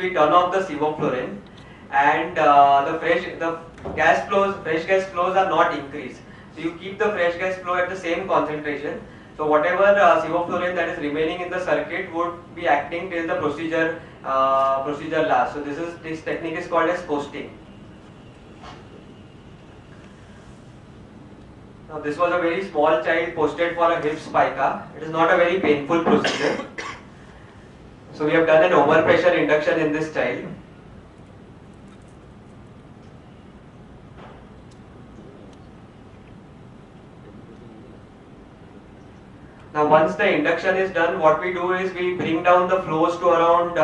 we turn off the sevoflurane, and the fresh gas flows are not increased. So you keep the fresh gas flow at the same concentration. So whatever sevoflurane that is remaining in the circuit would be acting till the procedure lasts. So this technique is called as posting. Now this was a very small child posted for a hip spica. It is not a very painful procedure. So we have done an overpressure induction in this child. Now once the induction is done, what we do is we bring down the flows to around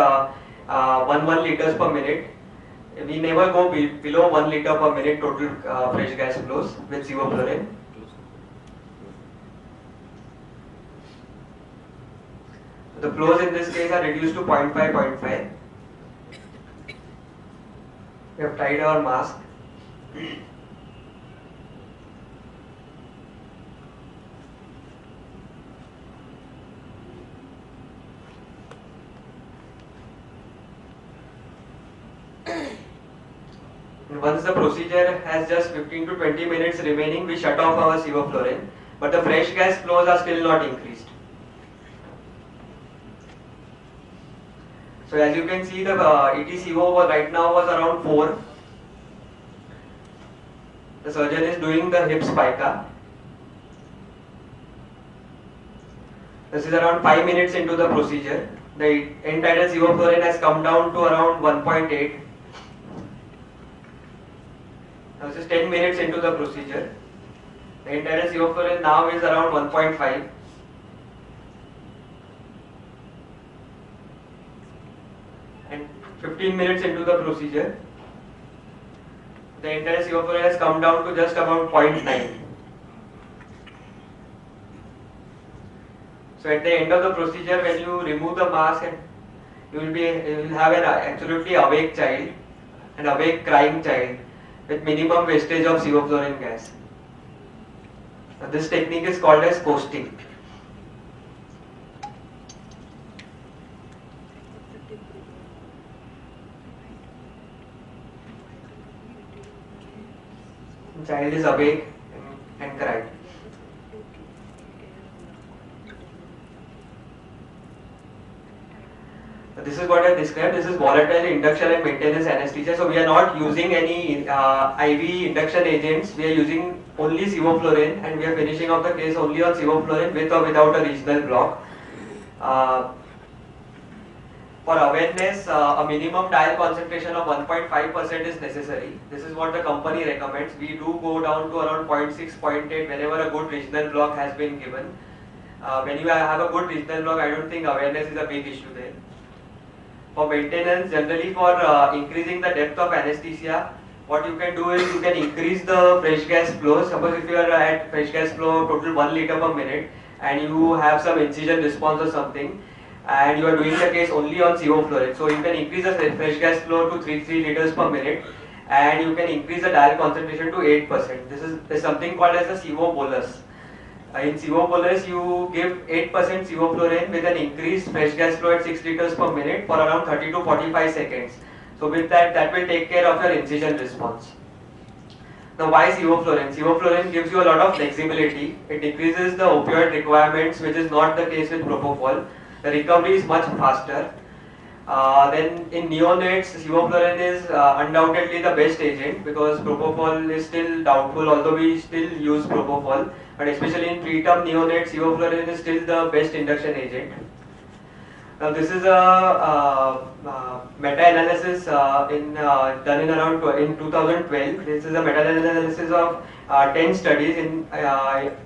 1 liters per minute. We never go below 1 liter per minute total fresh gas flows with sevoflurane. The flows in this case are reduced to 0.5. We have tied our mask. And once the procedure has just 15 to 20 minutes remaining, we shut off our sevoflurane, but the fresh gas flows are still not increased. So as you can see, the ETCO right now was around 4. The surgeon is doing the hip spica. This is around 5 minutes into the procedure. The end-tidal sevoflurane has come down to around 1.8. Now this is 10 minutes into the procedure. The end-tidal sevoflurane now is around 1.5. And 15 minutes into the procedure, the entire sevoflurane has come down to just about 0.9. So at the end of the procedure, when you remove the mask, you will have an absolutely awake child, an awake crying child with minimum wastage of sevoflurane gas. Now this technique is called as posting. The child is awake and crying. This is what I described. This is volatile induction and maintenance anesthesia. So we are not using any IV induction agents. We are using only sevoflurane, and we are finishing off the case only on sevoflurane with or without a regional block. For awareness, a minimum dial concentration of 1.5% is necessary. This is what the company recommends. We do go down to around 0.6, 0.8 whenever a good regional block has been given. When you have a good regional block, I don't think awareness is a big issue there. For maintenance, generally for increasing the depth of anesthesia, what you can do is you can increase the fresh gas flow. Suppose if you are at fresh gas flow total 1 liter per minute and you have some incision response or something, and you are doing the case only on sevoflurane. So you can increase the fresh gas flow to 3 liters per minute, and you can increase the dial concentration to 8%. This is something called as the sevobolus. In sevobolus, you give 8% sevoflurane with an increased fresh gas flow at 6 liters per minute for around 30 to 45 seconds. So with that will take care of your incision response. Now why sevoflurane? Sevoflurane gives you a lot of flexibility. It decreases the opioid requirements, which is not the case with propofol. The recovery is much faster. Then in neonates, sevoflurane is undoubtedly the best agent because propofol is still doubtful, although we still use propofol. But especially in preterm neonates, sevoflurane is still the best induction agent. Now this is a meta-analysis done in 2012. This is a meta-analysis of 10 studies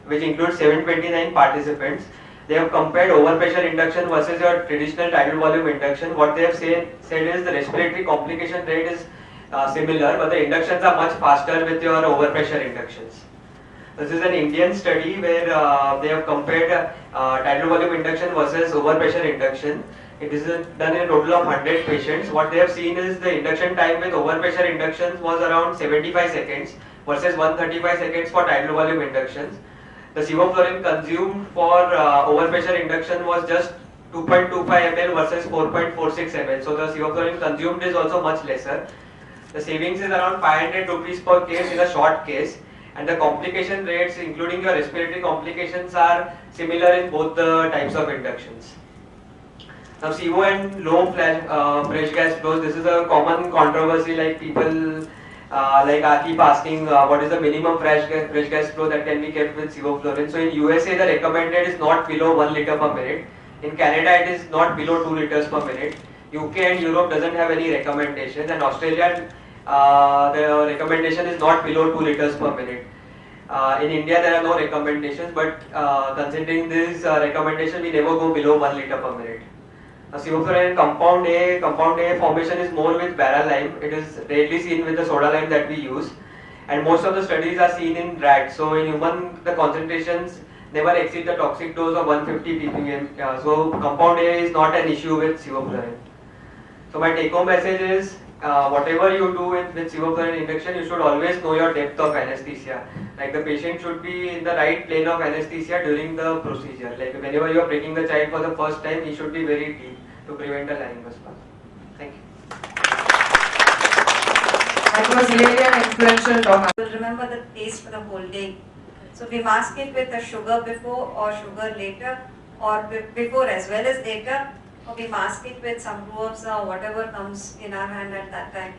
which includes 729 participants. They have compared overpressure induction versus your traditional tidal volume induction. What they have said is the respiratory complication rate is similar, but the inductions are much faster with your overpressure inductions. This is an Indian study where they have compared tidal volume induction versus overpressure induction. It is done in a total of 100 patients. What they have seen is the induction time with overpressure inductions was around 75 seconds versus 135 seconds for tidal volume inductions. The sevoflurane consumed for overpressure induction was just 2.25 ml versus 4.46 ml. So the sevoflurane consumed is also much lesser. The savings is around 500 rupees per case in a short case, and the complication rates, including your respiratory complications, are similar in both the types of inductions. Now, CO and low fresh gas flows. This is a common controversy. Like people keep asking what is the minimum fresh gas flow that can be kept with sevoflurane. So in USA, the recommended is not below 1 liter per minute. In Canada, it is not below 2 liters per minute. UK and Europe doesn't have any recommendations, and Australia, the recommendation is not below 2 liters per minute. In India, there are no recommendations, but considering this recommendation, we never go below 1 liter per minute. Sevoflurane compound A formation is more with bara-lime. It is rarely seen with the soda lime that we use, and most of the studies are seen in rats. So in human, the concentrations never exceed the toxic dose of 150 ppm. So compound A is not an issue with sevoflurane. So my take-home message is, whatever you do with sevoflurane induction, you should always know your depth of anesthesia. Like the patient should be in the right plane of anesthesia during the procedure. Like whenever you are breaking the child for the first time, he should be very deep to prevent a laryngoscopy. Thank you. That was really an influential talk. You'll remember the taste for the whole day. So we mask it with the sugar before or sugar later, or before as well as later, or we mask it with some proofs or whatever comes in our hand at that time.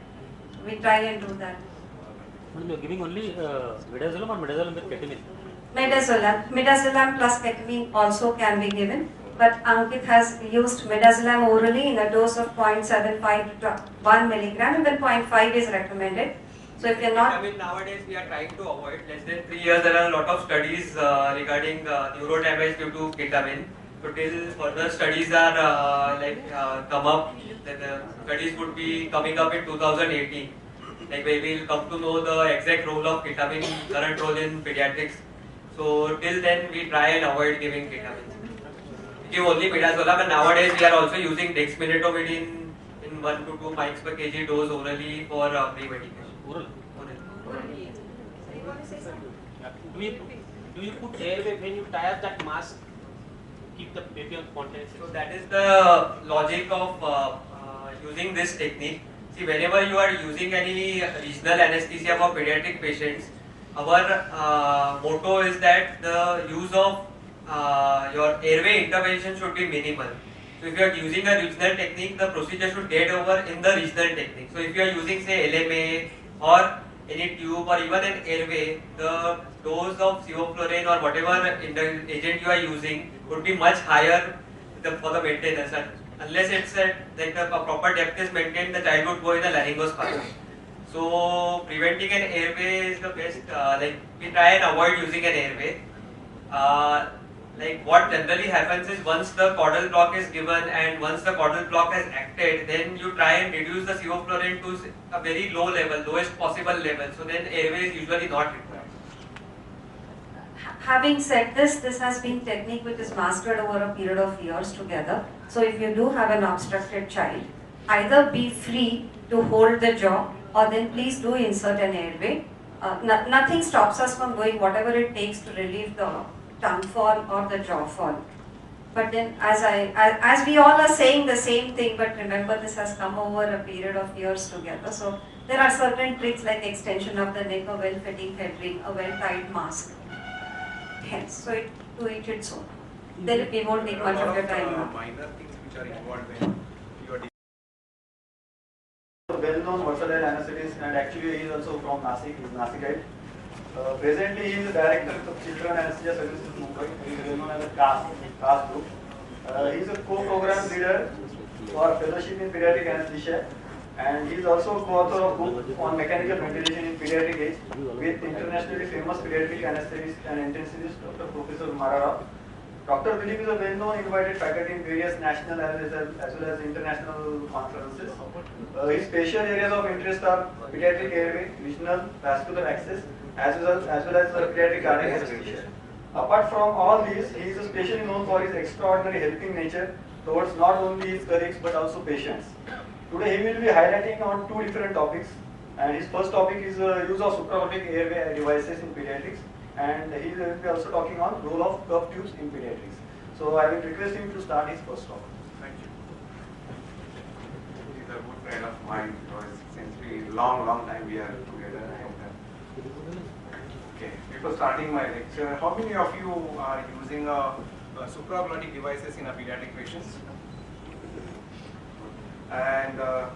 We try and do that. You are giving only midazolam or midazolam with ketamine? Midazolam plus ketamine also can be given, but Ankit has used midazolam orally in a dose of 0.75 to 1 milligram, even 0.5 is recommended. So if you're not... I mean, nowadays we are trying to avoid. Less than 3 years there are a lot of studies regarding neuro damage due to ketamine. So till further studies are come up, the studies would be coming up in 2018. Like where we will come to know the exact role of ketamine, current role in pediatrics. So till then we try and avoid giving ketamine. We give only midazolam, and nowadays we are also using dexmedetomidine in 1 to 2 mics per kg dose orally for pre-medication. Oral. Do you put airway when you tie up that mask? Keep the baby on spontaneous. So that is the logic of using this technique. See, whenever you are using any regional anesthesia for pediatric patients, our motto is that the use of your airway intervention should be minimal. So if you are using a regional technique, the procedure should get over in the regional technique. So if you are using say LMA or any tube or even an airway, the dose of sevoflurane or whatever agent you are using would be much higher for the maintenance. Unless it's like the proper depth is maintained, the child would go in a laryngoscopy. So preventing an airway is the best. We try and avoid using an airway. What generally happens is once the caudal block is given and once the caudal block has acted, then you try and reduce the sevoflurane to a very low level, lowest possible level. So then airway is usually not required. Having said this has been technique which is mastered over a period of years together. So if you do have an obstructed child, either be free to hold the jaw or then please do insert an airway. Nothing stops us from doing whatever it takes to relieve the tongue fall or the jaw fall. But then as we all are saying the same thing, but remember this has come over a period of years together. So there are certain tricks like extension of the neck, a well-fitting head ring, a well-tied mask. Hence, so to each its own. Then we won't take much of your time now. Minor things which are involved when you are well-known versatile anesthetist, and actually he is also from Nasik. He is Nasikite. Presently, he is the director of Children Anesthesia Services in Mumbai. He is well known as a CAS group. He is a co-program leader for fellowship in pediatric anesthesia, and he is also co-author of book on mechanical ventilation in pediatric age with internationally famous pediatric anesthetist and intensivist Dr. Professor Marara. Dr. Dilip is a well-known invited faculty in various national as well as international conferences. His special areas of interest are pediatric airway, regional vascular access, as well as pediatric cardiac anesthesia. Apart from all these, he is especially known for his extraordinary helping nature towards not only his colleagues but also patients. Today he will be highlighting on two different topics, and his first topic is use of supraortic airway devices in pediatrics, and he will be also talking on role of curved tubes in pediatrics. So I will request him to start his first talk. Thank you. He's a good friend of mine because since we long time we are together. Okay, before starting my lecture, how many of you are using supraglottic devices in a pediatric patients? And there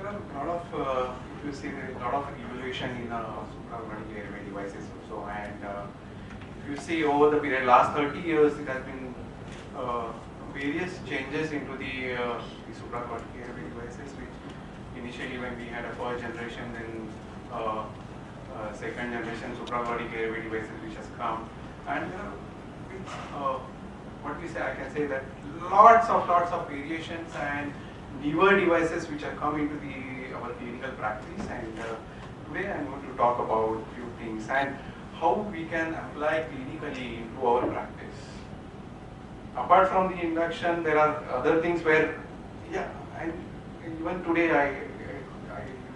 are a lot of, if you see, there is a lot of evolution in supraglottic airway devices also. And if you see over the period, last 30 years, it has been various changes into the supraglottic airway devices, which initially when we had a first generation, then second generation supraglottic airway devices which has come. And what we say, I can say that lots of variations and newer devices which have come into our clinical practice. And today I'm going to talk about a few things and how we can apply clinically into our practice. Apart from the induction, there are other things where, yeah, and even today I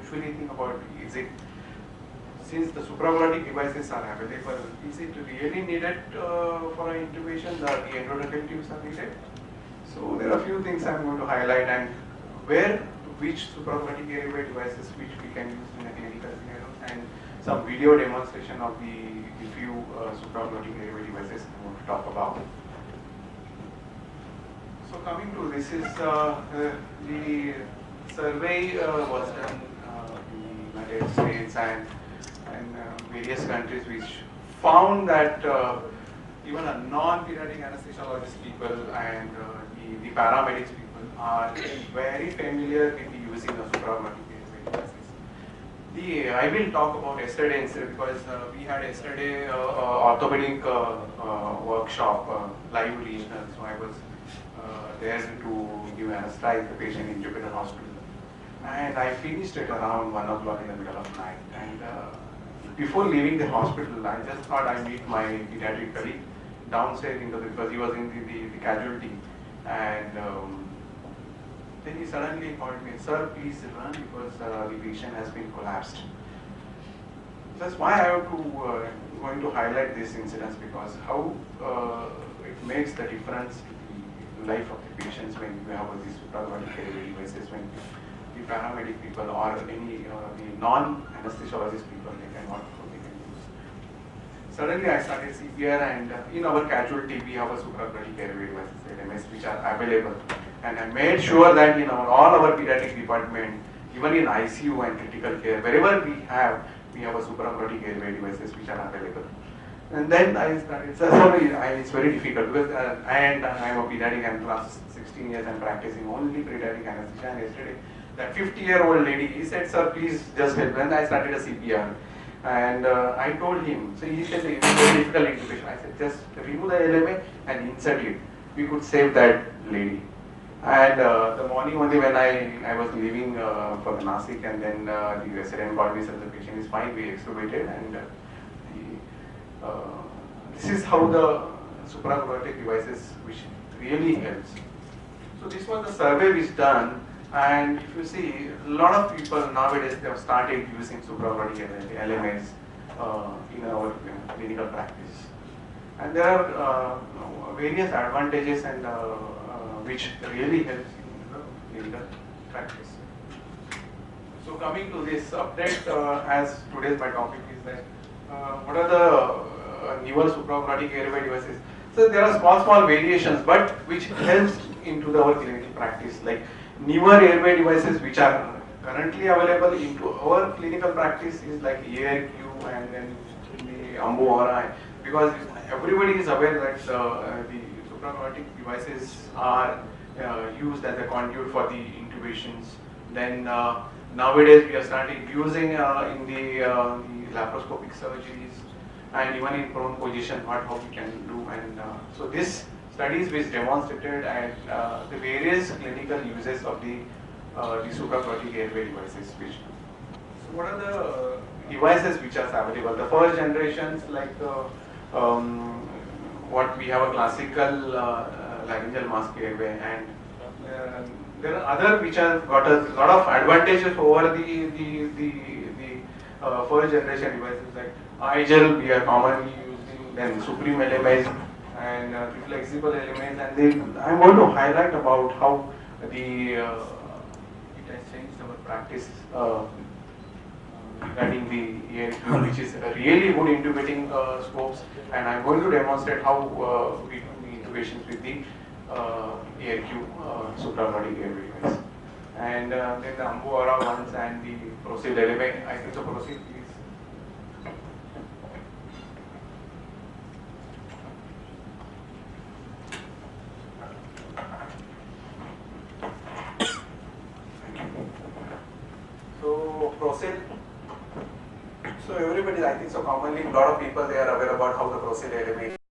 usually think about, is it, since the supraglottic devices are available, is it really needed for an intubation? The endotracheal tubes are needed. So there are a few things I'm going to highlight and which supraglottic airway devices which we can use in a clinical scenario, and some video demonstration of the few supraglottic airway devices I want to talk about. So coming to this is the survey was done in the United States and various countries, which found that even a non-pediatric anesthesiologist people and the paramedics people are very familiar with using the supraglottic airway devices. I will talk about yesterday instead, because we had yesterday orthopedic workshop, live regional, so I was there to give anesthetize the patient in Jupiter Hospital. And I finished it around 1 o'clock in the middle of the night. And before leaving the hospital, I just thought I'd meet my pediatric colleague downstairs because he was in the casualty. And then he suddenly called me, "Sir, please run because the patient has been collapsed." That's why I have to going to highlight this incident, because how it makes the difference to the life of the patients when you have these supraglottic airway devices, when the paramedic people or any the non-anesthesiologist people, they can use. Suddenly I started CPR, and in our casualty we have a supraglottic airway devices, LMS, which are available. And I made sure that in all our pediatric department, even in ICU and critical care, wherever we have a supraglottic airway devices which are available. And then I started, it's very difficult because I'm a pediatric and last 16 years I'm practicing only pediatric anesthesia. And yesterday, that 50-year-old lady, he said, "Sir, please just help." And I started a CPR. And I told him, so he said, "It's very difficult intubation." I said, "Just remove the LMA and insert it. We could save that lady." And the morning only when I was leaving for the Nasik, and then the resident called me, said the patient is fine, we extubated, and this is how the supraglottic devices which really helps. So this was the survey which done, and if you see, a lot of people nowadays they have started using supraglottic LMS in our clinical practice, and there are various advantages and which really helps in the clinical practice. So coming to this update, as today's my topic is that what are the newer supraglottic airway devices? So there are small variations, but which helps into our clinical practice, like newer airway devices which are currently available into our clinical practice is like AirQ and then the Ambu, because everybody is aware that the supraglottic devices are used as a conduit for the intubations. Then nowadays we are starting using in the laparoscopic surgeries, and even in prone position, how we can do. And so this studies which demonstrated and the various clinical uses of the supraglottic airway devices. So what are the devices which are available? The first generations like what we have a classical laryngeal mask airway, and there are other which have got a lot of advantages over the first generation devices like iGel. We are commonly using, then Supreme LMS and flexible elements, and I'm going to highlight about how it has changed our practice regarding the ERQ, which is a really good intubating scopes, and I'm going to demonstrate how we do the intubations with the ERQ supraglottic airway device. And then the Ambuara ones and the Proceed element. I think so. Proceed, please. So Proceed. So everybody, I think so commonly, a lot of people they are aware about how the Proceed element